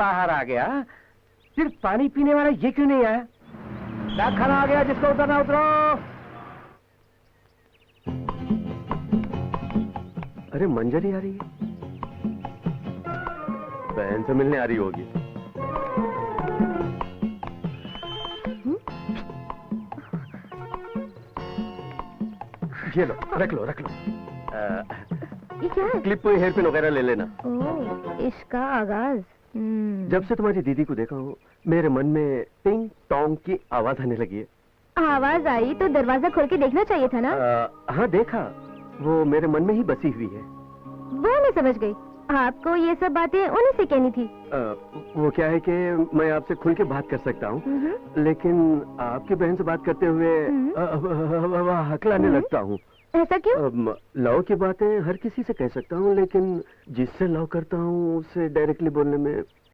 बाहर आ गया, सिर्फ पानी पीने वाला ये क्यों नहीं आया? डाक खाना आ गया, जिसको उतरना उतरो। अरे मंजरी आ रही है, बहन से मिलने आ रही होगी। ये लो, रख लो, रख लो। ये क्या है? क्लिप, हेयर पिन वगैरह ले लेना। ओह, इसका आगाज। जब से तुम्हारी दीदी को देखा हूँ, मेरे मन में टिंग टोंग की आवाज आने लगी है। आवाज आई तो दरवाजा खोल के देखना चाहिए था ना। हाँ देखा, वो मेरे मन में ही बसी हुई है। वो मैं समझ गई, आपको ये सब बातें उन्हीं से कहनी थी। वो क्या है कि मैं आपसे खुल के बात कर सकता हूँ, लेकिन आपकी बहन से बात करते हुए हकलाने लगता हूँ। ऐसा क्यों? लव की बातें हर किसी से कह सकता हूँ, लेकिन जिससे लव करता हूँ उससे डायरेक्टली बोलने में